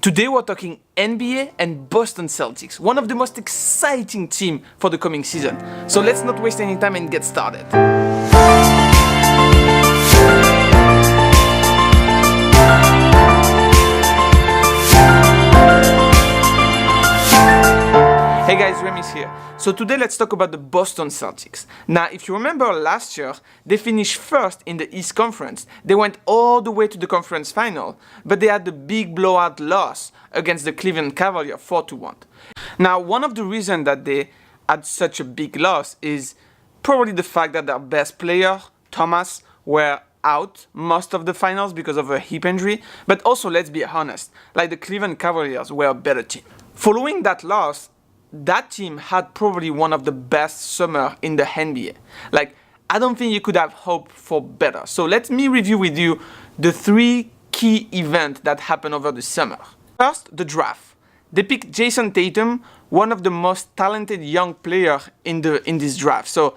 Today we're talking NBA and Boston Celtics, one of the most exciting teams for the coming season. So let's not waste any time and get started. Hey guys, Remy's here. So today let's talk about the Boston Celtics. Now, if you remember last year, they finished first in the East Conference. They went all the way to the conference final, but they had the big blowout loss against the Cleveland Cavaliers 4-1. Now, one of the reasons that they had such a big loss is probably the fact that their best player, Thomas, were out most of the finals because of a hip injury. But also, let's be honest, like the Cleveland Cavaliers were a better team. Following that loss, that team had probably one of the best summer in the NBA. Like, I don't think you could have hoped for better. So let me review with you the three key events that happened over the summer. First, the draft. They picked Jason Tatum, one of the most talented young players in this draft. So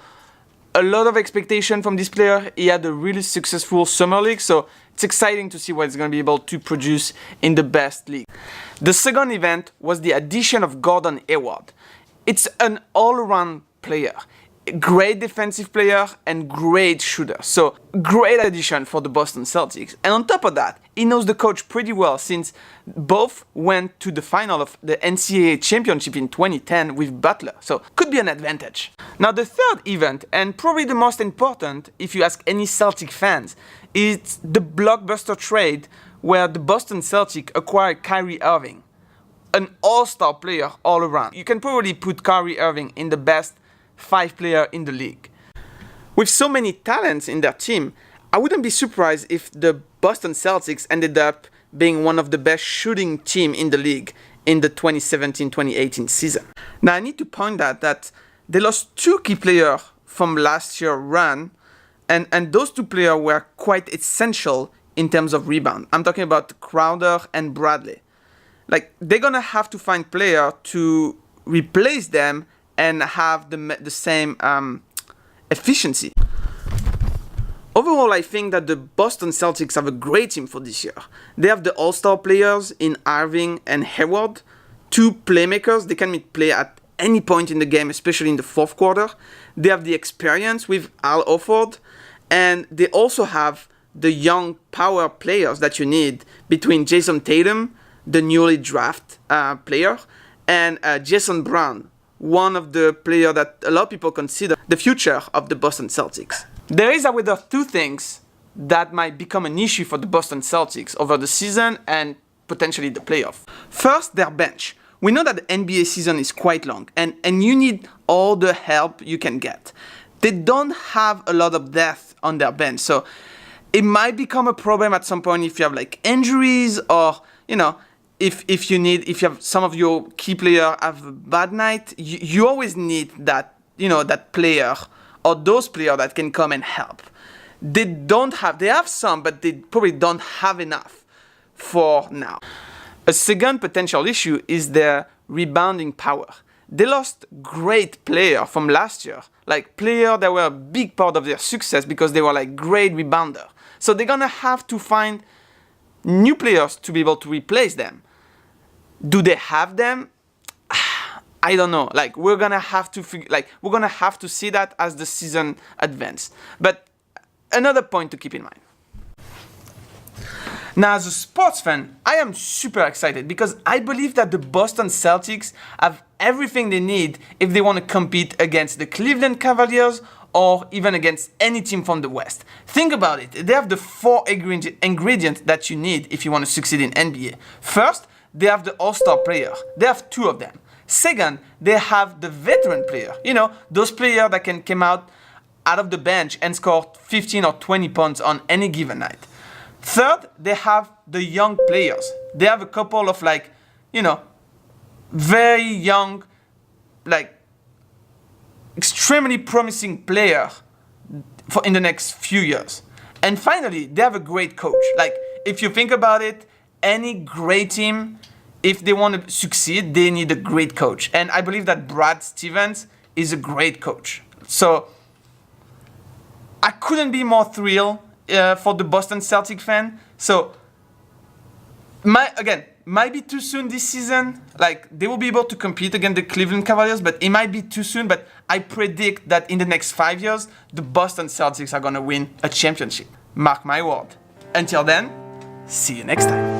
a lot of expectation from this player. He had a really successful summer league, so it's exciting to see what he's going to be able to produce in the best league. The second event was the addition of Gordon Hayward. It's an all-around player, great defensive player and great shooter. So great addition for the Boston Celtics. And on top of that, he knows the coach pretty well since both went to the final of the NCAA championship in 2010 with Butler. So could be an advantage. Now the third event, and probably the most important if you ask any Celtic fans, is the blockbuster trade where the Boston Celtics acquired Kyrie Irving, an all-star player all around. You can probably put Kyrie Irving in the best 5 players in the league. With so many talents in their team, I wouldn't be surprised if the Boston Celtics ended up being one of the best shooting teams in the league in the 2017-2018 season. Now I need to point out that they lost 2 key players from last year's run, and those 2 players were quite essential in terms of rebound. I'm talking about Crowder and Bradley. Like, they're gonna have to find players to replace them and have the same efficiency. Overall, I think that the Boston Celtics have a great team for this year. They have the all-star players in Irving and Hayward, 2 playmakers. They can play at any point in the game, especially in the fourth quarter. They have the experience with Al Horford, and they also have the young power players that you need between Jason Tatum, the newly drafted player, and Jason Brown, one of the players that a lot of people consider the future of the Boston Celtics. There is, however, 2 things that might become an issue for the Boston Celtics over the season and potentially the playoff. First, their bench. We know that the NBA season is quite long, and you need all the help you can get. They don't have a lot of depth on their bench, so it might become a problem at some point if you have like injuries, or if you have some of your key players have a bad night. You always need that that player or those players that can come and help. They have some, but they probably don't have enough for now. A second potential issue is their rebounding power. They lost great players from last year, like players that were a big part of their success because they were like great rebounder. So they're gonna have to find new players to be able to replace them. Do they have them? I don't know. Like, we're gonna have to see that as the season advances. But another point to keep in mind. Now, as a sports fan, I am super excited because I believe that the Boston Celtics have everything they need if they want to compete against the Cleveland Cavaliers or even against any team from the West. Think about it. They have the 4 ingredients that you need if you want to succeed in NBA. First, they have the all-star player. They have 2 of them. Second, they have the veteran player. Those players that can come out of the bench and score 15 or 20 points on any given night. Third, they have the young players. They have a couple of very young, extremely promising player in the next few years. And finally, they have a great coach. Like, if you think about it, any great team, if they want to succeed, they need a great coach. And I believe that Brad Stevens is a great coach. So I couldn't be more thrilled for the Boston Celtics fan. So again, might be too soon this season. Like, they will be able to compete against the Cleveland Cavaliers, but it might be too soon. But I predict that in the next 5 years, the Boston Celtics are gonna win a championship. Mark my word. Until then, see you next time.